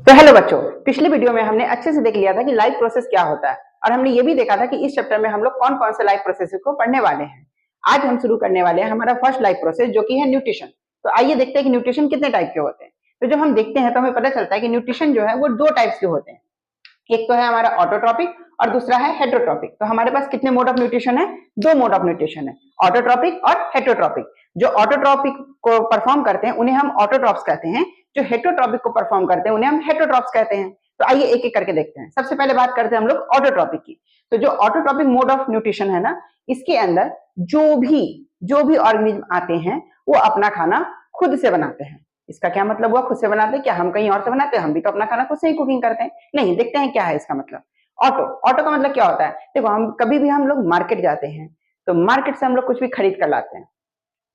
तो हेलो बच्चों, पिछले वीडियो में हमने अच्छे से देख लिया था कि लाइफ प्रोसेस क्या होता है और हमने ये भी देखा था कि इस चैप्टर में हम लोग कौन कौन से लाइफ प्रोसेस को पढ़ने वाले हैं। आज हम शुरू करने वाले हैं हमारा फर्स्ट लाइफ प्रोसेस जो कि है न्यूट्रिशन। तो आइए देखते हैं कि न्यूट्रिशन कितने टाइप के होते हैं। तो जब हम देखते हैं तो हमें पता चलता है कि न्यूट्रिशन जो है वो दो टाइप्स के होते हैं। एक तो है हमारा ऑटोट्रॉपिक और दूसरा है हेटरोट्रॉपिक। तो हमारे पास कितने मोड ऑफ न्यूट्रिशन है? दो मोड ऑफ न्यूट्रिशन है, ऑटोट्रॉपिक और हेटरोट्रॉपिक। जो ऑटोट्रॉपिक को परफॉर्म करते हैं उन्हें हम ऑटोट्रॉप्स कहते हैं, जो हेटरोट्रॉपिक को परफॉर्म करते हैं उन्हें हम हेटरोट्रॉप्स कहते हैं। तो आइए एक एक करके देखते हैं। सबसे पहले बात करते हैं हम लोग ऑटोट्रॉपिक की। तो जो ऑटोट्रॉपिक मोड ऑफ न्यूट्रिशन है ना, इसके अंदर जो भी ऑर्गेनिज्म आते हैं वो अपना खाना खुद से बनाते हैं। इसका क्या मतलब हुआ खुद से बनाते हैं? क्या हम कहीं और से बनाते हैं? हम भी तो अपना खाना खुद से ही कुकिंग करते हैं। नहीं, देखते हैं क्या है इसका मतलब। ऑटो का मतलब क्या होता है? देखो, हम कभी भी हम लोग मार्केट जाते हैं तो मार्केट से हम लोग कुछ भी खरीद कर लाते हैं।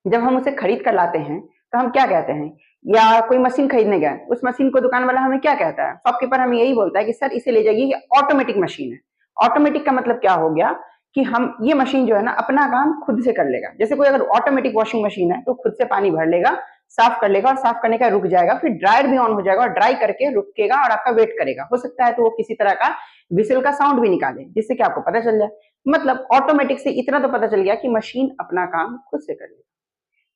जब हम उसे खरीद कर लाते हैं तो हम क्या कहते हैं, या कोई मशीन खरीदने गए, उस मशीन को दुकान वाला हमें क्या कहता है, शॉपकीपर हमें यही बोलता है कि सर इसे ले जाइए, ये ऑटोमेटिक मशीन है। ऑटोमेटिक का मतलब क्या हो गया कि हम ये मशीन जो है ना अपना काम खुद से कर लेगा। जैसे कोई अगर ऑटोमेटिक वॉशिंग मशीन है तो खुद से पानी भर लेगा, साफ कर लेगा और साफ करने का रुक जाएगा, फिर ड्रायर भी ऑन हो जाएगा और ड्राई करके रुकेगा और आपका वेट करेगा। हो सकता है तो वो किसी तरह का विसल का साउंड भी निकाले जिससे कि आपको पता चल जाए। मतलब ऑटोमेटिक से इतना तो पता चल गया कि मशीन अपना काम खुद से कर लेगी।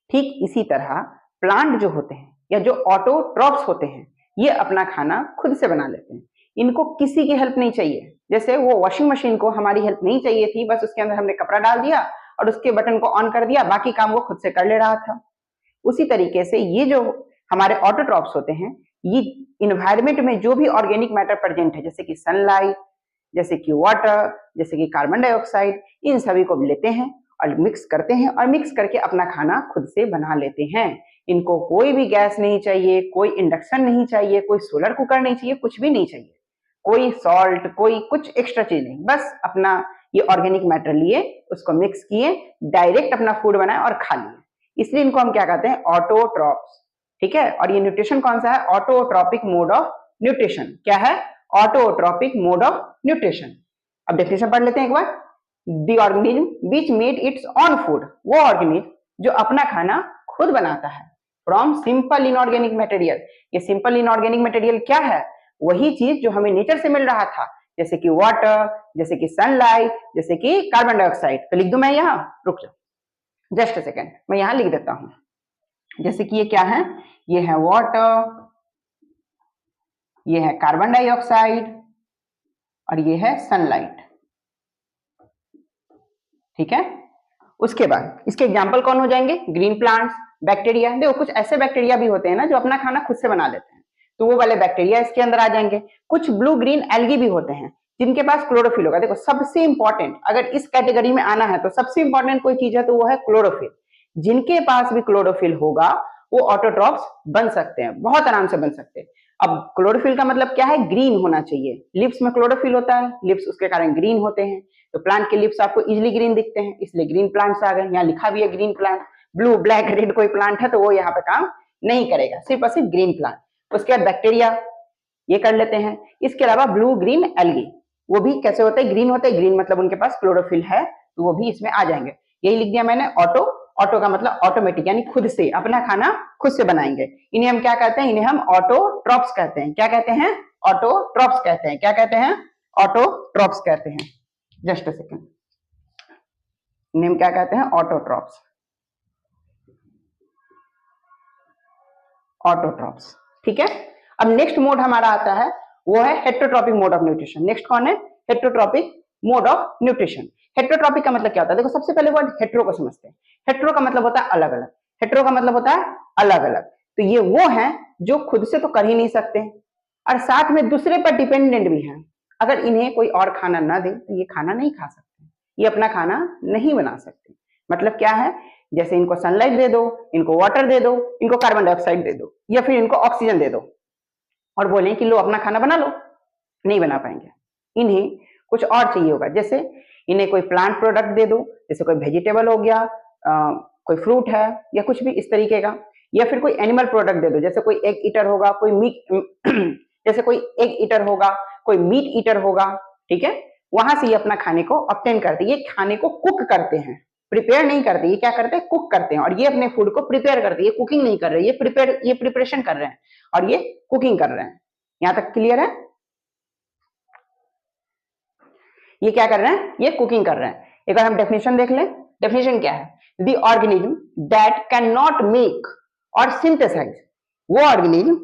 ठीक इसी तरह प्लांट जो होते हैं या जो ऑटोट्रॉप्स होते हैं ये अपना खाना खुद से बना लेते हैं। इनको किसी की हेल्प नहीं चाहिए। जैसे वो वॉशिंग मशीन को हमारी हेल्प नहीं चाहिए थी, बस उसके अंदर हमने कपड़ा डाल दिया और उसके बटन को ऑन कर दिया, बाकी काम वो खुद से कर ले रहा था। उसी तरीके से ये जो हमारे ऑटोट्रॉप्स होते हैं ये इन्वायरमेंट में जो भी ऑर्गेनिक मैटर प्रेजेंट है, जैसे कि सनलाइट, जैसे कि वाटर, जैसे कि कार्बन डाइऑक्साइड, इन सभी को लेते हैं और मिक्स करते हैं और मिक्स करके अपना खाना खुद से बना लेते हैं। इनको कोई भी गैस नहीं चाहिए, कोई इंडक्शन नहीं चाहिए, कोई सोलर कुकर नहीं चाहिए, कुछ भी नहीं चाहिए, कोई सॉल्ट, कोई कुछ एक्स्ट्रा चीज नहीं। बस अपना ये ऑर्गेनिक मैटर लिए, उसको मिक्स किए, डायरेक्ट अपना फूड बनाए और खा लिए। इसलिए इनको हम क्या कहते हैं, ऑटोट्रॉप्स। ठीक है। और ये न्यूट्रिशन कौन सा है? Autotrophic mode of nutrition. क्या है? Autotrophic mode of nutrition. अब डेफिनेशन पढ़ लेते हैं एक बार। The organism which made its own food, वो ऑर्गेनिज्म जो अपना खाना खुद बनाता है फ्रॉम सिंपल इनऑर्गेनिक मटेरियल। ये सिंपल इनऑर्गेनिक मटेरियल क्या है? वही चीज जो हमें नेचर से मिल रहा था, जैसे कि वाटर, जैसे कि सनलाइट, जैसे कि कार्बन डाइऑक्साइड। तो लिख दूं मैं यहाँ? रुक जाओ जस्ट अ सेकेंड, मैं यहाँ लिख देता हूं। जैसे कि ये क्या है? ये है वाटर, ये है कार्बन डाइऑक्साइड और ये है सनलाइट। ठीक है। उसके बाद इसके एग्जाम्पल कौन हो जाएंगे? Green plants, bacteria. देखो कुछ ऐसे बैक्टीरिया भी होते हैं ना जो अपना खाना खुद से बना लेते हैं, तो वो वाले बैक्टीरिया इसके अंदर आ जाएंगे। कुछ ब्लू ग्रीन एल्गी भी होते हैं जिनके पास क्लोरोफिल होगा। देखो सबसे इंपॉर्टेंट, अगर इस कैटेगरी में आना है तो सबसे इंपॉर्टेंट कोई चीज है तो वो है क्लोरोफिल। जिनके पास भी क्लोरोफिल होगा वो ऑटोट्रॉप्स बन सकते हैं, बहुत आराम से बन सकते हैं। अब क्लोरोफिल का मतलब क्या है? ग्रीन होना चाहिए। लिप्स में क्लोरोफिल होता है, लिप्स उसके कारण ग्रीन होते हैं, तो प्लांट के लिप्स आपको इजिली ग्रीन दिखते हैं, इसलिए ग्रीन प्लांट्स आ गए। यहाँ लिखा भी है green plant. Blue black red कोई प्लांट है तो वो यहाँ पे काम नहीं करेगा, सिर्फ और सिर्फ ग्रीन प्लांट। उसके बाद बैक्टीरिया, ये कर लेते हैं। इसके अलावा ब्लू ग्रीन एल्गी, वो भी कैसे होते हैं? ग्रीन होते हैं। ग्रीन मतलब उनके पास क्लोरोफिल है तो वो भी इसमें आ जाएंगे। यही लिख दिया मैंने ऑटो। ऑटो का मतलब ऑटोमेटिक, यानी खुद से अपना खाना खुद से बनाएंगे। इन्हें हम क्या कहते हैं? इन्हें हम ऑटोट्रॉप्स कहते हैं। क्या कहते हैं? ऑटोट्रॉप्स कहते हैं। क्या कहते हैं? ऑटोट्रॉप्स कहते हैं। जस्ट अ सेकेंड, इन्हें हम क्या कहते हैं? ऑटोट्रॉप्स। ऑटोट्रॉप्स। ठीक है। अब नेक्स्ट मोड हमारा आता है वो है heterotrophic mode of nutrition. Next कौन है? Heterotrophic mode of nutrition. Heterotrophic का मतलब क्या होता है? देखो सबसे पहले वर्ड हेट्रो को समझते हैं। हेट्रो का मतलब होता है अलग अलग। हेट्रो का मतलब होता है अलग अलग। तो ये वो है जो खुद से तो कर ही नहीं सकते और साथ में दूसरे पर डिपेंडेंट भी हैं। अगर इन्हें कोई और खाना ना दे तो ये खाना नहीं खा सकते, ये अपना खाना नहीं बना सकते। मतलब क्या है? जैसे इनको सनलाइट दे दो, इनको वाटर दे दो, इनको कार्बन डाइऑक्साइड दे दो या फिर इनको ऑक्सीजन दे दो और बोले कि लो अपना खाना बना लो, नहीं बना पाएंगे। इन्हें कुछ और चाहिए होगा। जैसे इन्हें कोई प्लांट प्रोडक्ट दे दो, जैसे कोई वेजिटेबल हो गया, कोई फ्रूट है या कुछ भी इस तरीके का, या फिर कोई एनिमल प्रोडक्ट दे दो, जैसे कोई एग ईटर होगा, कोई मीट जैसे कोई एग ईटर होगा, कोई मीट ईटर होगा। ठीक है। वहां से ये अपना खाने को ऑब्टेन करते हैं। ये खाने को कुक करते हैं, प्रिपेयर नहीं करते। ये क्या करते हैं? कुक करते हैं। और ये अपने फूड को प्रिपेयर करते हैं। ये कुकिंग नहीं कर रहे, ये प्रिपेरेशन कर रहे हैं और ये कुकिंग कर रहे हैं। यहां तक क्लियर है? ये क्या कर रहे हैं? ये कुकिंग कर रहे हैं। एक बार हम डेफिनेशन देख लें। डेफिनेशन क्या है? The organism that can not make और सिंथेसाइज, वो ऑर्गेनिज्म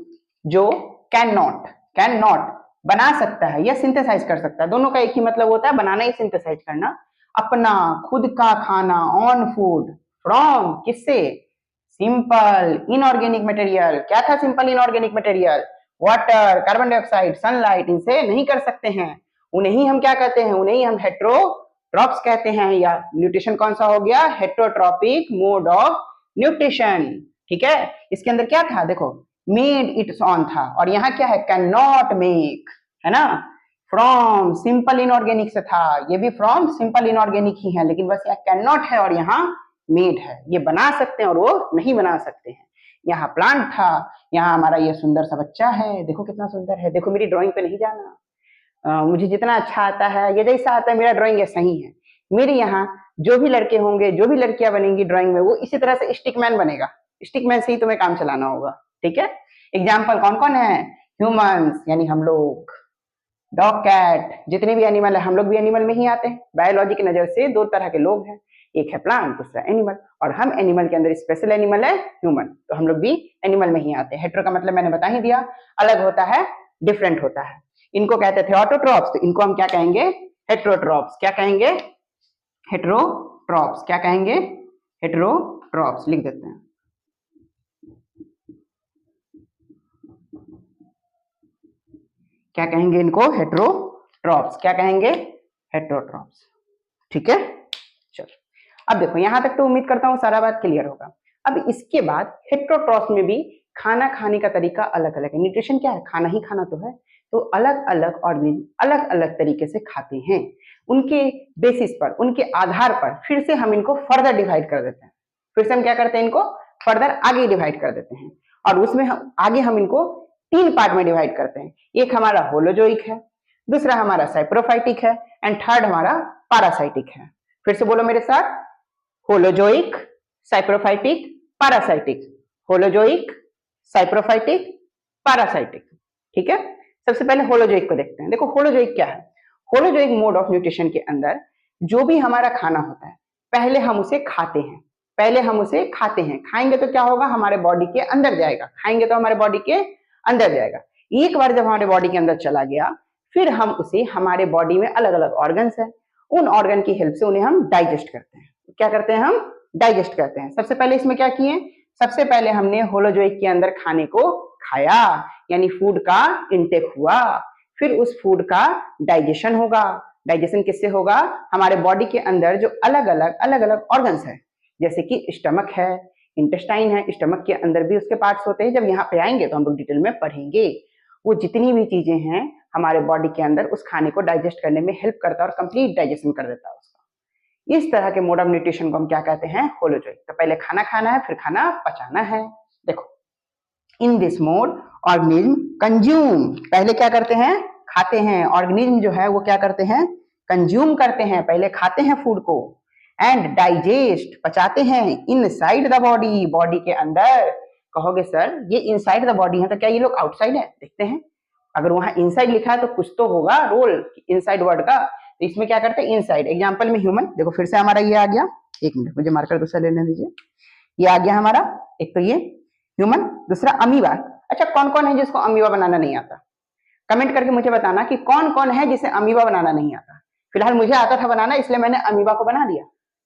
जो कैन नॉट बना सकता है या सिंथेसाइज कर सकता है। दोनों का एक ही मतलब होता है, बनाना या सिंथेसाइज करना। अपना खुद का खाना ऑन फूड फ्रॉम किससे? Simple inorganic material. क्या था simple inorganic material? Water, carbon dioxide, sunlight, इनसे नहीं कर सकते हैं। उन्हें ही हम क्या कहते हैं? उन्हें ही हम हेट्रोट्रॉप्स कहते हैं। या न्यूट्रिशन कौन सा हो गया? Heterotrophic mode of nutrition. ठीक है, इसके अंदर क्या था? देखो, मेड इट्स ऑन था, और यहाँ क्या है? कैन नॉट मेक, है ना? फ्रॉम सिंपल इनऑर्गेनिक से था, ये भी फ्रॉम सिंपल इनऑर्गेनिक ही है, लेकिन बस यहाँ कैन नॉट है और यहाँ मेड है। ये बना सकते हैं और वो नहीं बना सकते हैं। यहाँ प्लांट था, यहाँ हमारा ये सुंदर सा बच्चा है, देखो कितना सुंदर है। देखो मेरी ड्राइंग पे नहीं जाना, मुझे जितना अच्छा आता है, ये जैसा आता है मेरा ड्राइंग ये सही है। मेरे यहाँ जो भी लड़के होंगे, जो भी लड़कियां बनेंगी ड्राइंग में, वो इसी तरह से स्टिकमैन बनेगा। स्टिकमैन से ही तुम्हें काम चलाना होगा। ठीक है, एग्जाम्पल कौन कौन है? ह्यूमंस यानी हम लोग, डॉग कैट, जितने भी एनिमल है हम लोग भी एनिमल में ही आते हैं। बायोलॉजी की नजर से दो तरह के लोग हैं, एक है प्लांट, दूसरा एनिमल, और हम एनिमल के अंदर स्पेशल एनिमल है ह्यूमन, तो हम लोग भी एनिमल में ही आते हैं। हेट्रो का मतलब मैंने बता ही दिया, अलग होता है, डिफरेंट होता है। इनको कहते थे ऑटोट्रॉप्स, तो इनको हम क्या कहेंगे? हेट्रोट्रॉप्स। क्या कहेंगे? हेट्रोट्रॉप्स। क्या कहेंगे? हेट्रोट्रॉप्स। लिख देते हैं। क्या कहेंगे इनको? हेट्रोट्रॉप्स। क्या कहेंगे? हेट्रोट्रॉप्स। ठीक है, चलो अब देखो, यहां तक तो उम्मीद करता हूं सारा बात क्लियर होगा। अब इसके बाद हेट्रोट्रॉप्स में भी खाना खाने का तरीका अलग अलग है। न्यूट्रिशन क्या है? खाना ही खाना तो है, तो अलग अलग ऑर्गेनिज्म अलग अलग तरीके से खाते हैं। उनके बेसिस पर, उनके आधार पर फिर से हम इनको फर्दर डिवाइड कर देते हैं। फिर से हम क्या करते हैं? इनको फर्दर आगे डिवाइड कर देते हैं, और उसमें हम इनको 3 पार्ट में डिवाइड करते हैं। एक हमारा होलोजोइक है, दूसरा हमारा सैप्रोफाइटिक है, एंड थर्ड हमारा पैरासाइटिक है। फिर से बोलो मेरे साथ, holozoic, saprophytic, parasitic. Holozoic, saprophytic, parasitic. ठीक है, सबसे पहले होलोजोइक को देखते हैं। देखो होलोजोइक क्या है? होलोजोइक मोड ऑफ न्यूट्रिशन के अंदर जो भी हमारा खाना होता है, पहले हम उसे खाते हैं। खाएंगे तो क्या होगा? हमारे बॉडी के अंदर जाएगा। खाएंगे तो हमारे बॉडी के अंदर जाएगा। एक बार जब हमारे बॉडी के अंदर चला गया, फिर हम उसे, हमारे बॉडी में अलग अलग ऑर्गन्स हैं, उन ऑर्गन की हेल्प से उन्हें हम डाइजेस्ट करते हैं। क्या करते हैं? हम डाइजेस्ट करते हैं। सबसे पहले इसमें क्या किए? सबसे पहले हमने होलोजोइक के अंदर खाने को खाया, यानी फूड का इंटेक हुआ। फिर उस फूड का डाइजेशन होगा। डाइजेशन किससे होगा? हमारे बॉडी के अंदर जो अलग अलग ऑर्गन्स है, जैसे कि स्टमक है, इंटेस्टाइन है, स्टमक के अंदर भी उसके पार्ट्स होते हैं। जब यहाँ पे आएंगे तो हम लोग डिटेल में पढ़ेंगे। वो जितनी भी चीजें हैं हमारे बॉडी के अंदर, उस खाने को डाइजेस्ट करने में हेल्प करता है और कंप्लीट डाइजेशन कर देता है उसका। इस तरह के मोड ऑफ न्यूट्रिशन को हम क्या कहते हैं? होलोजोइक। तो पहले खाना खाना है, फिर खाना पचाना है। देखो, in this mode organism consume, पहले क्या करते हैं? खाते हैं। ऑर्गेनिज्म जो है वो क्या करते हैं? कंज्यूम करते हैं, पहले खाते हैं फूड को, एंड डाइजेस्ट, पचाते हैं, इनसाइड द बॉडी, बॉडी के अंदर। कहोगे सर ये इनसाइड द बॉडी है, तो क्या ये लोग आउटसाइड है? देखते हैं, अगर वहां इनसाइड लिखा है तो कुछ तो होगा रोल इनसाइड वर्ड का, तो इसमें क्या करते हैं? इनसाइड। एग्जाम्पल में ह्यूमन, देखो फिर से हमारा ये आ गया। एक मिनट, मुझे मार्कर दूसरा लेने दीजिए। ये आ गया हमारा, एक तो ये ह्यूमन, दूसरा अमीबा। अच्छा, कौन कौन है जिसको अमीबा बनाना नहीं आता? कमेंट करके मुझे बताना कि कौन कौन है जिसे अमीबा बनाना नहीं आता। फिलहाल मुझे आता था बनाना, इसलिए मैंने अमीबा को बना दिया।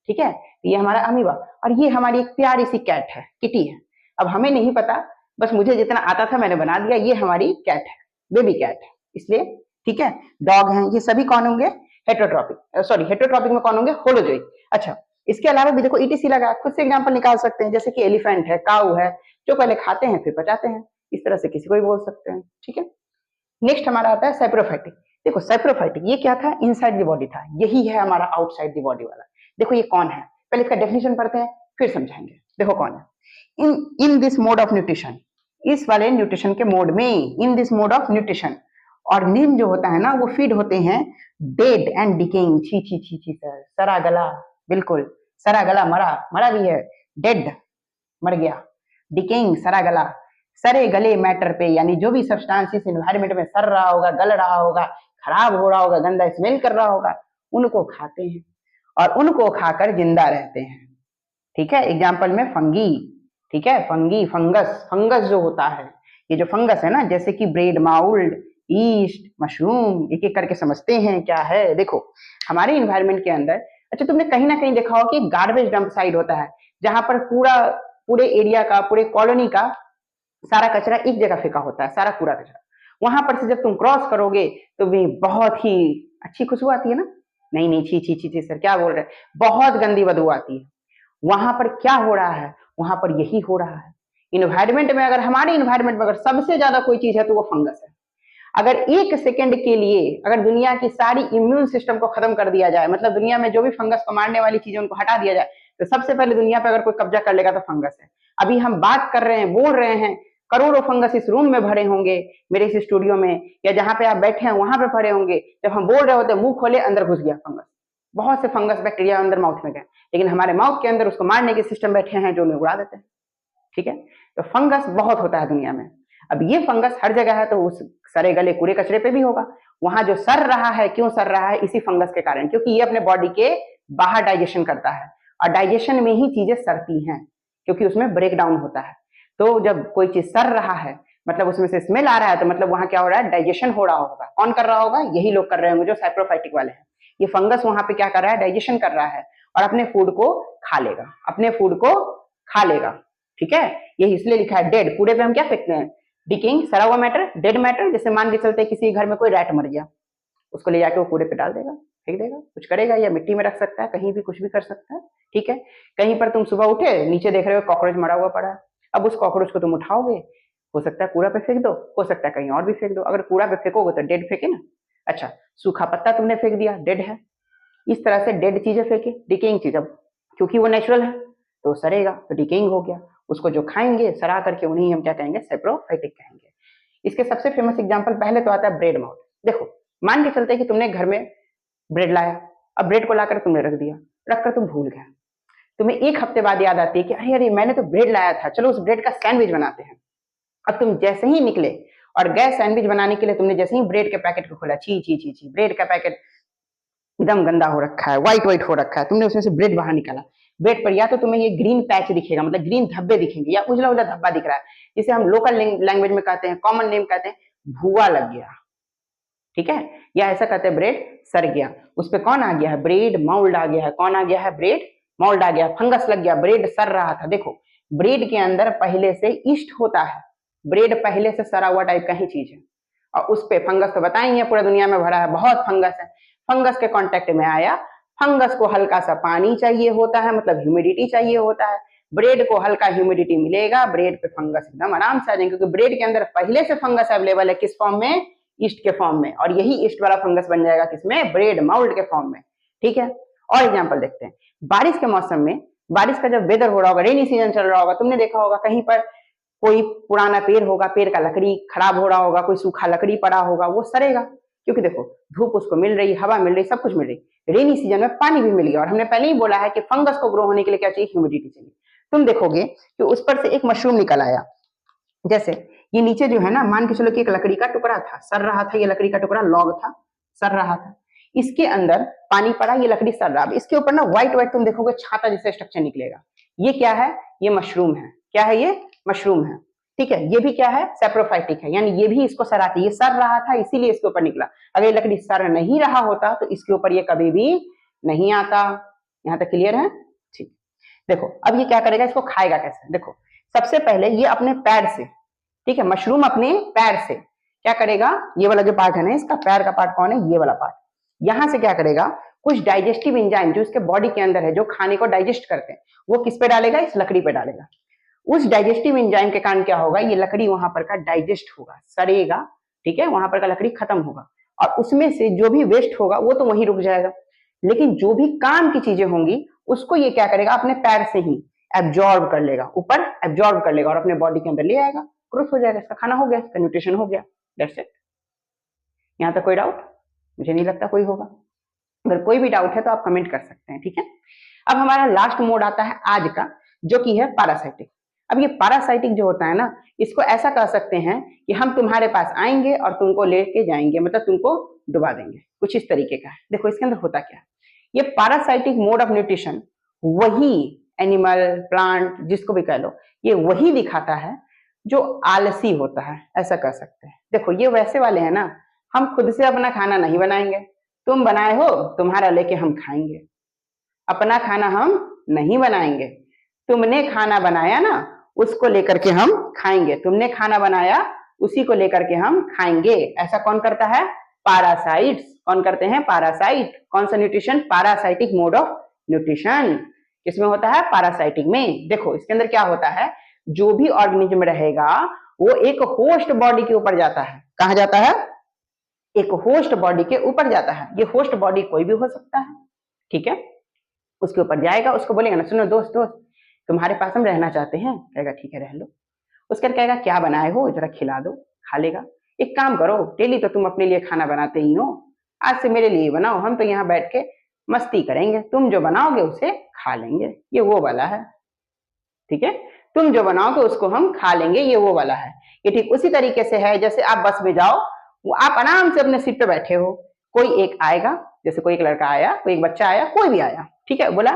ठीक है, ये हमारा अमीबा, और ये हमारी एक प्यारी सी कैट है, किटी है। अब हमें नहीं पता, बस मुझे जितना आता था मैंने बना दिया। ये हमारी कैट है, बेबी कैट है, इसलिए। ठीक है, डॉग है, ये सभी कौन होंगे? हेट्रोट्रॉपिक। सॉरी, हेट्रोट्रॉपिक में कौन होंगे? होलोजोइक। अच्छा, इसके अलावा भी देखो ईटीसी लगा, खुद से एग्जांपल निकाल सकते हैं, जैसे कि एलिफेंट है, काऊ है, जो पहले खाते हैं फिर पचाते हैं। इस तरह से किसी को भी बोल सकते हैं। ठीक है, नेक्स्ट हमारा आता है सैप्रोफाइटिक। देखो सैप्रोफाइटिक ये क्या था? इनसाइड द बॉडी था, यही है हमारा आउटसाइड द बॉडी वाला। देखो ये कौन है? पहले इसका डेफिनेशन पढ़ते हैं, फिर समझाएंगे। देखो कौन है? In this mode of nutrition, इस वाले न्यूट्रिशन के मोड में, in this mode of nutrition, organism जो होता है ना, वो फीड होते हैं डेड एंड डिकेइंग। छी छी छी छी सर, सरा गला, बिल्कुल सरा गला, मरा भी है, डेड मर गया, डिकेइंग सरा गला, सरे गले मैटर पे, यानी जो भी सब्सटेंस इस एनवायरमेंट में सड़ रहा होगा, गल रहा होगा, खराब हो रहा होगा, गंदा स्मेल कर रहा होगा, उनको खाते हैं और उनको खाकर जिंदा रहते हैं। ठीक है, एग्जाम्पल में फंगी, ठीक है, फंगी, फंगस, फंगस जो होता है, ये जो फंगस है ना, जैसे कि ब्रेड माउल्ड, ईस्ट, मशरूम, एक एक करके समझते हैं क्या है। देखो हमारे इन्वायरमेंट के अंदर, अच्छा तुमने कहीं ना कहीं देखा हो कि गार्बेज डंप साइड होता है, जहां पर पूरे एरिया का, पूरे कॉलोनी का सारा कचरा एक जगह फेंका होता है, सारा कूड़ा कचरा। वहां पर से जब तुम क्रॉस करोगे तो भी बहुत ही अच्छी खुशबू आती है ना, नहीं नहीं, छी छी छी छी सर क्या बोल रहे हैं, बहुत गंदी बदबू आती है। वहां पर क्या हो रहा है, वहां पर यही हो रहा है। इन्वायरमेंट में अगर, हमारे इन्वायरमेंट में अगर सबसे ज्यादा कोई चीज है तो वो फंगस है। अगर एक सेकंड के लिए अगर दुनिया की सारी इम्यून सिस्टम को खत्म कर दिया जाए, मतलब दुनिया में जो भी फंगस को मारने वाली चीजें उनको हटा दिया जाए, तो सबसे पहले दुनिया पे अगर कोई कब्जा कर लेगा तो फंगस है। अभी हम बात कर रहे हैं, बोल रहे हैं, करोड़ों फंगस इस रूम में भरे होंगे, मेरे इस स्टूडियो में, या जहां पे आप बैठे हैं वहां पे भरे होंगे। जब हम बोल रहे होते मुंह खोले, अंदर घुस गया फंगस, बहुत से फंगस बैक्टीरिया अंदर माउथ में गए, लेकिन हमारे माउथ के अंदर उसको मारने के सिस्टम बैठे हैं जो उन्हें उड़ा देते हैं। ठीक है, तो फंगस बहुत होता है दुनिया में। अब ये फंगस हर जगह है, तो उस सरे गले कूड़े कचरे पे भी होगा। वहां जो सर रहा है, क्यों सर रहा है, इसी फंगस के कारण, क्योंकि ये अपने बॉडी के बाहर डाइजेशन करता है, और डाइजेशन में ही चीजें सड़ती हैं, क्योंकि उसमें ब्रेक डाउन होता है। तो जब कोई चीज सर रहा है, मतलब उसमें से स्मेल आ रहा है, तो मतलब वहां क्या हो रहा है, डाइजेशन हो रहा होगा। कौन कर रहा होगा, यही लोग कर रहे होंगे जो सैप्रोफाइटिक वाले हैं। ये फंगस वहां पे क्या कर रहा है, डाइजेशन कर रहा है, और अपने फूड को खा लेगा, अपने फूड को खा लेगा। ठीक है, ये इसलिए लिखा है डेड, कूड़े पे हम क्या फेंकते हैं, डिकेइंग, सड़ा हुआ मैटर, डेड मैटर। जैसे मान के चलते किसी घर में कोई रैट मर गया, उसको ले जाके वो कूड़े पे डाल देगा, फेंक देगा, कुछ करेगा, या मिट्टी में रख सकता है, कहीं भी कुछ भी कर सकता है। ठीक है, कहीं पर तुम सुबह उठे, नीचे देख रहे हो कॉकरोच मरा हुआ पड़ा है, अब उस कॉकरोच को तुम उठाओगे, हो सकता है कूड़ा पे फेंक दो, हो सकता है कहीं और भी फेंक दो। अगर कूड़ा पे फेंकोगे तो डेड फेंके ना। अच्छा, सूखा पत्ता तुमने फेंक दिया, डेड है। इस तरह से डेड चीजें फेंके, डिकेइंग चीज, अब क्योंकि वो नेचुरल है तो सड़ेगा, तो डिकेइंग हो गया। उसको जो खाएंगे सड़ा करके, उन्हीं हम क्या कहेंगे, सैप्रोफाइटिक कहेंगे। इसके सबसे फेमस एग्जांपल पहले तो आता है ब्रेड माउल्ड। देखो मान के चलते कि तुमने घर में ब्रेड लाया, अब ब्रेड को लाकर तुमने रख दिया, रखकर तुम भूल गए, तुम्हें एक हफ्ते बाद याद आती है कि अरे अरे मैंने तो ब्रेड लाया था, चलो उस ब्रेड का सैंडविच बनाते हैं। अब तुम जैसे ही निकले और गए सैंडविच बनाने के लिए, तुमने जैसे ही ब्रेड के पैकेट को खोला, छी छी छी छी, ब्रेड का पैकेट एकदम गंदा हो रखा है, व्हाइट व्हाइट हो रखा है, तुमने उसमें से ब्रेड बाहर निकाला, ब्रेड पर या तो तुम्हें ये ग्रीन पैच दिखेगा, मतलब ग्रीन धब्बे दिखेंगे, या उजला उजला धब्बा दिख रहा है, जिसे हम लोकल लैंग्वेज में कहते हैं, कॉमन नेम कहते हैं, भुआ लग गया। ठीक है, या ऐसा कहते हैं ब्रेड सड़ गया, उस पर कौन आ गया है, ब्रेड माउल्ड आ गया है। कौन आ गया है, ब्रेड माउल्ड आ गया, फंगस लग गया, ब्रेड सड़ रहा था। देखो ब्रेड के अंदर पहले से ईस्ट होता है, ब्रेड पहले से सड़ा हुआ टाइप का ही चीज है, और उस पे फंगस तो बताएंगे पूरा दुनिया में भरा है, बहुत फंगस है। फंगस के कांटेक्ट में आया, फंगस को हल्का सा पानी चाहिए होता है, मतलब ह्यूमिडिटी चाहिए होता है, ब्रेड को हल्का ह्यूमिडिटी मिलेगा, ब्रेड पे फंगस एकदम आराम से आ जाएंगे, क्योंकि ब्रेड के अंदर पहले से फंगस अवेलेबल है, किस फॉर्म में, ईस्ट के फॉर्म में, और यही ईस्ट वाला फंगस बन जाएगा किसमें, ब्रेड माउल्ड के फॉर्म में। ठीक है, और एग्जाम्पल देखते हैं, बारिश के मौसम में, बारिश का जब वेदर हो रहा होगा, रेनी सीजन चल रहा होगा, तुमने देखा होगा कहीं पर कोई पुराना पेड़ होगा, पेड़ का लकड़ी खराब हो रहा होगा, कोई सूखा लकड़ी पड़ा होगा, वो सड़ेगा, क्योंकि देखो धूप उसको मिल रही, हवा मिल रही, सब कुछ मिल रही, रेनी सीजन में पानी भी मिल गया, और हमने पहले ही बोला है कि फंगस को ग्रो होने के लिए क्या चाहिए, ह्यूमिडिटी चाहिए। तुम देखोगे कि उस पर से एक मशरूम निकल आया, जैसे ये नीचे जो है ना, मान के चलो कि एक लकड़ी का टुकड़ा था, सड़ रहा था, ये लकड़ी का टुकड़ा लॉग था, सड़ रहा था, इसके अंदर पानी पड़ा, ये लकड़ी सड़ रहा, इसके ऊपर ना व्हाइट व्हाइट तुम देखोगे छाता जैसे स्ट्रक्चर निकलेगा, ये क्या है, ये मशरूम है। क्या है, ये मशरूम है। ठीक है, ये भी क्या है, सैप्रोफाइटिक है, यानी ये भी इसको सराती, ये सड़ रहा था इसीलिए इसके ऊपर निकला, अगर ये लकड़ी सड़ नहीं रहा होता तो इसके ऊपर ये कभी भी नहीं आता। यहाँ तक क्लियर है, ठीक। देखो अब ये क्या करेगा, इसको खाएगा कैसे, देखो सबसे पहले ये अपने पैर से, ठीक है, मशरूम अपने पैर से क्या करेगा, ये वाला जो पार्ट है ना, इसका पैर का पार्ट कौन है, ये वाला पार्ट, यहां से क्या करेगा, कुछ डाइजेस्टिव एंजाइम जो इसके बॉडी के अंदर है, जो खाने को डाइजेस्ट करते हैं, वो किस पे डालेगा, इस लकड़ी पे डालेगा। उस डाइजेस्टिव एंजाइम के कारण क्या होगा, ये लकड़ी वहां पर का डाइजेस्ट होगा, सड़ेगा, ठीक है, वहां पर का लकड़ी खत्म होगा, और उसमें से जो भी वेस्ट होगा वो तो वहीं रुक जाएगा, लेकिन जो भी काम की चीजें होंगी उसको ये क्या करेगा, अपने पैर से ही एब्जॉर्ब कर लेगा, ऊपर एब्जॉर्ब कर लेगा और अपने बॉडी के अंदर ले आएगा, ग्रोथ हो जाएगा, इसका खाना हो गया, इसका न्यूट्रिशन हो गया, दैट्स इट। यहाँ तक कोई डाउट, मुझे नहीं लगता कोई होगा, अगर कोई भी डाउट है तो आप कमेंट कर सकते हैं। ठीक है, अब हमारा लास्ट मोड आता है आज का, जो कि है पैरासाइटिक। अब ये पैरासाइटिक जो होता है ना, इसको ऐसा कह सकते हैं कि हम तुम्हारे पास आएंगे और तुमको लेके जाएंगे, मतलब तुमको डुबा देंगे, कुछ इस तरीके का है। देखो इसके अंदर होता क्या है, ये पैरासाइटिक मोड ऑफ न्यूट्रिशन वही एनिमल प्लांट जिसको भी कह लो, ये वही दिखाता है जो आलसी होता है, ऐसा कह सकते हैं। देखो ये वैसे वाले हैं ना, हम खुद से अपना खाना नहीं बनाएंगे, तुम बनाए हो तुम्हारा लेके हम खाएंगे, अपना खाना हम नहीं बनाएंगे, तुमने खाना बनाया ना उसको लेकर के हम खाएंगे, तुमने खाना बनाया उसी को लेकर के हम खाएंगे। ऐसा कौन करता है? पैरासाइट्स। कौन करते हैं? पैरासाइट। कौन सा nutrition? Parasitic mode of nutrition. किसमें होता है? पैरासाइटिक में। देखो इसके अंदर क्या होता है, जो भी ऑर्गेनिज्म रहेगा वो एक होस्ट बॉडी के ऊपर जाता है। कहाँ जाता है? एक होस्ट बॉडी के ऊपर जाता है। ये होस्ट बॉडी कोई भी हो सकता है, ठीक है। उसके ऊपर जाएगा, उसको बोलेगा ना, सुनो दोस्त दोस्त तुम्हारे पास हम रहना चाहते हैं, कहेगा ठीक है रह लो। उसके बाद कहेगा क्या बनाए हो, जरा खिला दो, खा लेगा। एक काम करो, डेली तो तुम अपने लिए खाना बनाते ही हो, आज से मेरे लिए बनाओ, हम तो यहाँ बैठ के मस्ती करेंगे, तुम जो बनाओगे उसे खा लेंगे। ये वो वाला है, ठीक है। तुम जो बनाओगे उसको हम खा लेंगे, ये वो वाला है। ये ठीक उसी तरीके से है जैसे आप बस में जाओ, आप आराम से अपने सीट पे बैठे हो, कोई एक आएगा, जैसे कोई एक लड़का आया, कोई एक बच्चा आया, कोई भी आया, ठीक है, बोला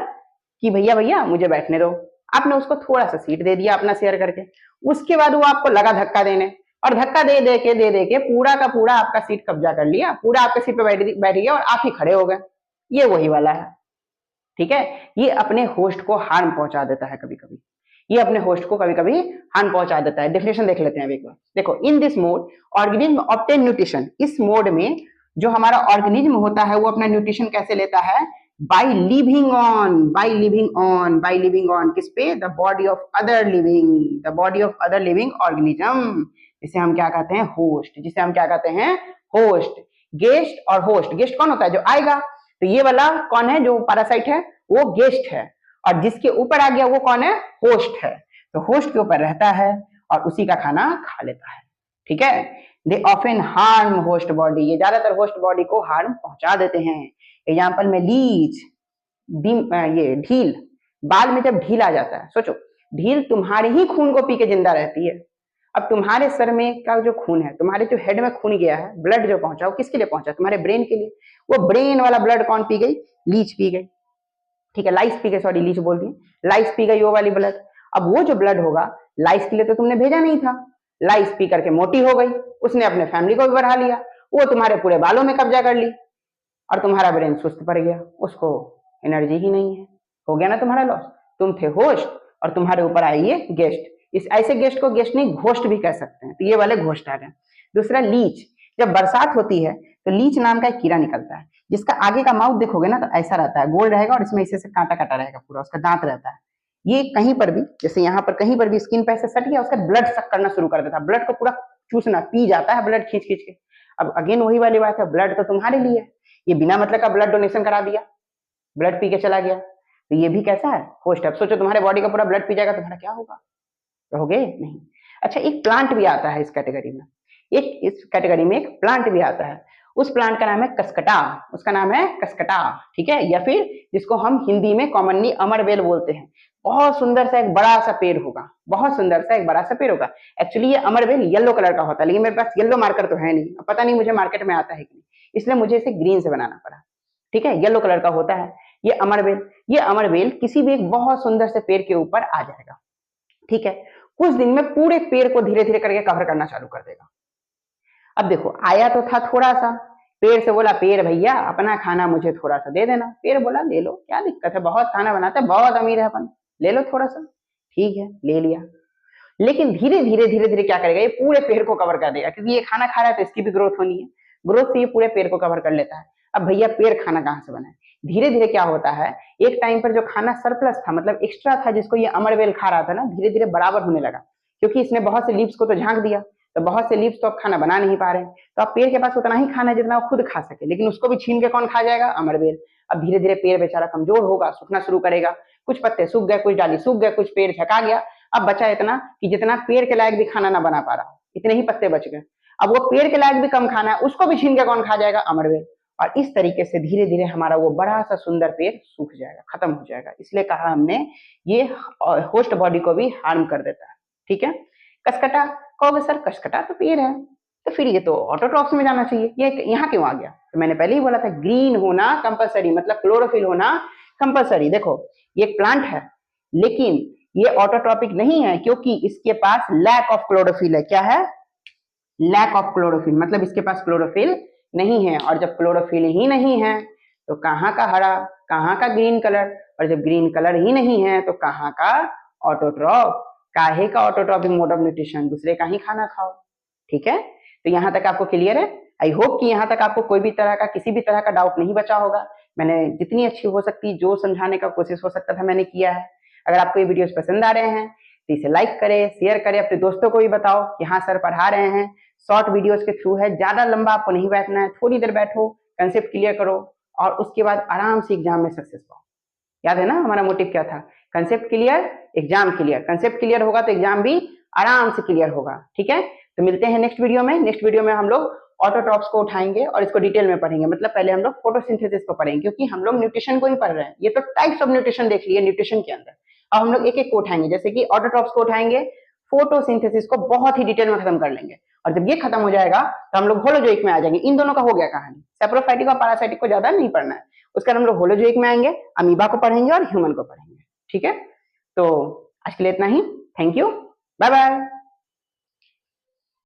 कि भैया भैया मुझे बैठने दो, आपने उसको थोड़ा सा सीट दे दिया अपना शेयर करके, उसके बाद वो आपको लगा धक्का देने, और धक्का दे दे के पूरा का पूरा आपका सीट कब्जा कर लिया, पूरा आपके सीट पे बैठ गया और आप ही खड़े हो गए। ये वही वाला है, ठीक है। ये अपने होस्ट को हार्म पहुंचा देता है, कभी कभी ये अपने होस्ट को कभी कभी हार्म पहुंचा देता है। डेफिनेशन देख लेते हैं एक बार। देखो, in this mode organism obtain nutrition. इस मोड में जो हमारा ऑर्गेनिज्म होता है वो अपना न्यूट्रिशन कैसे लेता है? बाय लिविंग ऑन किस पे? The body of other living organism, जिसे हम क्या कहते हैं? होस्ट। जिसे हम क्या कहते हैं? होस्ट। गेस्ट और होस्ट। गेस्ट कौन होता है? जो आएगा। तो ये वाला कौन है जो पैरासाइट है? वो गेस्ट है, और जिसके ऊपर आ गया वो कौन है? होस्ट है। तो होस्ट के ऊपर रहता है और उसी का खाना खा लेता है, ठीक है। They often harm host body. ये ज्यादातर होस्ट बॉडी को हार्म पहुंचा देते हैं। एग्जाम्पल में लीच, ये ढील। बाल में जब ढील आ जाता है, सोचो ढील तुम्हारे ही खून को पी के जिंदा रहती है। अब तुम्हारे सर में का जो खून है, तुम्हारे जो हेड में खून गया है, ब्लड जो पहुंचा वो किसके लिए पहुंचा? तुम्हारे ब्रेन के लिए। वो ब्रेन वाला ब्लड कौन पी गई? लीच पी गई, ठीक है। लाइस पी गई, सॉरी लीच बोल दी, लाइस पी गई वो वाली ब्लड। अब वो जो ब्लड होगा, लाइस के लिए तो तुमने भेजा नहीं था, लाइस पी करके मोटी हो गई, उसने अपने फैमिली को भी बढ़ा लिया, वो तुम्हारे पूरे बालों में कब्जा कर ली, और तुम्हारा ब्रेन सुस्त पड़ गया, उसको एनर्जी ही नहीं है, हो गया ना तुम्हारा लॉस। तुम थे होस्ट और तुम्हारे ऊपर आई ये गेस्ट। इस ऐसे गेस्ट को गेस्ट नहीं घोस्ट भी कह सकते हैं, तो ये वाले घोस्ट आ गए। दूसरा लीच। जब बरसात होती है तो लीच नाम का एक कीड़ा निकलता है, जिसका आगे का माउथ देखोगे ना तो ऐसा रहता है, गोल रहेगा और इसमें इसे कांटा काटा रहेगा, पूरा उसका दांत रहता है। ये कहीं पर भी, जैसे यहाँ पर कहीं पर भी स्किन पे ऐसे सट गया, उसका ब्लड सक करना शुरू कर देता है, ब्लड को पूरा चूसना, पी जाता है ब्लड खींच खींच के। अब अगेन वही वाली बात है, ब्लड तो तुम्हारे लिए है, ये बिना मतलब का ब्लड डोनेशन करा दिया, ब्लड पी के चला गया, तो ये भी कैसा है? होस्ट। अब सोचो तुम्हारे बॉडी का पूरा ब्लड पी जाएगा, तुम्हारा क्या होगा? रहोगे नहीं। अच्छा, एक प्लांट भी आता है इस कैटेगरी में, इस कैटेगरी में एक प्लांट भी आता है। उस प्लांट का नाम है कसकटा, उसका नाम है कसकटा, ठीक है। या फिर जिसको हम हिंदी में कॉमनली अमरबेल बोलते हैं। बहुत सुंदर सा एक बड़ा सा पेड़ होगा, बहुत सुंदर सा एक बड़ा सा पेड़ होगा। एक्चुअली ये अमरबेल येलो कलर का होता है, लेकिन मेरे पास येलो मार्कर तो है नहीं, पता नहीं मुझे मार्केट में आता है कि नहीं, इसलिए मुझे इसे ग्रीन से बनाना पड़ा, ठीक है। येलो कलर का होता है ये अमरबेल। ये अमरबेल किसी भी एक बहुत सुंदर से पेड़ के ऊपर आ जाएगा, ठीक है। कुछ दिन में पूरे पेड़ को धीरे धीरे करके कवर करना चालू कर देगा। अब देखो, आया तो था थोड़ा सा, पेड़ से बोला पेड़ भैया अपना खाना मुझे थोड़ा सा दे देना। पेड़ बोला ले लो, क्या दिक्कत है, बहुत खाना बनाते हैं, बहुत अमीर है अपन, ले लो थोड़ा सा। ठीक है, ले लिया। लेकिन धीरे धीरे क्या करेगा, ये पूरे पेड़ को कवर कर देगा, क्योंकि ये खाना खा रहा है तो इसकी भी ग्रोथ होनी है, ग्रोथ से ये पूरे पेड़ को कवर कर लेता है। अब भैया पेड़ खाना कहाँ से बनाए? धीरे धीरे क्या होता है, एक टाइम पर जो खाना सरप्लस था, मतलब एक्स्ट्रा था, जिसको ये अमरबेल खा रहा था ना, धीरे धीरे बराबर होने लगा, क्योंकि इसने बहुत से लीव्स को तो झांक दिया, तो बहुत से लीव्स तो अब खाना बना नहीं पा रहे हैं, तो अब पेड़ के पास उतना ही खाना है जितना वो खुद खा सके, लेकिन उसको भी छीन के कौन खा जाएगा? अमरबेल। अब धीरे धीरे पेड़ बेचारा कमजोर होगा, सूखना शुरू करेगा, कुछ पत्ते सूख गए, कुछ डाली सूख गए, कुछ पेड़ झका गया। अब बचा इतना कि जितना पेड़ के लायक भी खाना ना बना पा रहा, इतने ही पत्ते बच गए। अब वो पेड़ के लायक भी कम खाना है, उसको भी छीन के कौन खा जाएगा? अमरबेल। और इस तरीके से धीरे धीरे हमारा वो बड़ा सा सुंदर पेड़ सूख जाएगा, खत्म हो जाएगा। इसलिए कहा हमने ये होस्ट बॉडी को भी हार्म कर देता है। ठीक है, कसकटा कहोगे सर कसकटा तो पेड़ है, तो फिर ये तो ऑटोट्रॉफ्स में जाना चाहिए, ये यहाँ क्यों आ गया? तो मैंने पहले ही बोला था ग्रीन होना कंपलसरी, मतलब क्लोरोफिल होना कंपलसरी। देखो ये प्लांट है लेकिन ये ऑटोट्रॉपिक नहीं है क्योंकि इसके पास लैक ऑफ क्लोरोफिल है। क्या है? लैक ऑफ क्लोरोफिल, मतलब इसके पास क्लोरोफिल नहीं है। और जब क्लोरोफिल ही नहीं है तो कहाँ का हरा, कहाँ का ग्रीन कलर, और जब ग्रीन कलर ही नहीं है तो कहाँ का ऑटोट्रॉफ। काहे का ऑटोट्रॉपिक मोड ऑफ न्यूट्रिशन, दूसरे का ही खाना खाओ। ठीक है, तो यहाँ तक आपको क्लियर है? आई होप कि यहाँ तक आपको कोई भी तरह का किसी भी तरह का डाउट नहीं बचा होगा। मैंने जितनी अच्छी हो सकती जो समझाने का कोशिश हो सकता था मैंने किया है। अगर आपको ये वीडियोस पसंद आ रहे हैं तो इसे लाइक करें, शेयर करें, अपने दोस्तों को भी बताओ कि हाँ सर पढ़ा रहे हैं। शॉर्ट वीडियोस के थ्रू है, ज्यादा लंबा आपको नहीं बैठना है, थोड़ी देर बैठो, कंसेप्ट क्लियर करो और उसके बाद आराम से एग्जाम में सक्सेस पाओ। याद है ना हमारा मोटिव क्या था? Concept clear, exam clear. Concept clear होगा तो एग्जाम भी आराम से क्लियर होगा। ठीक है, तो मिलते हैं नेक्स्ट वीडियो में। नेक्स्ट वीडियो में हम लोग ऑटोट्रॉप्स को उठाएंगे और इसको डिटेल में पढ़ेंगे। मतलब पहले हम लोग फोटोसिंथेसिस को पढ़ेंगे क्योंकि हम लोग न्यूट्रिशन को ही पढ़ रहे हैं। ये तो टाइप्स ऑफ न्यूट्रिशन देख लिए न्यूट्रिशन के अंदर। अब हम लोग एक एक को उठाएंगे, जैसे कि ऑटोट्रॉप्स को उठाएंगे, फोटोसिंथेसिस को बहुत ही डिटेल में खत्म कर लेंगे और जब ये खत्म हो जाएगा तो हम लोग होलोजोइक में आ जाएंगे। इन दोनों का हो गया कहानी। सैप्रोफाइटिक और पैरासाइटिक को ज्यादा नहीं पढ़ना है, उसके बाद हम लोग होलोजोइक में आएंगे, अमीबा को पढ़ेंगे और ह्यूमन को पढ़ेंगे। ठीक है, तो आज के लिए इतना ही। Thank you, bye bye.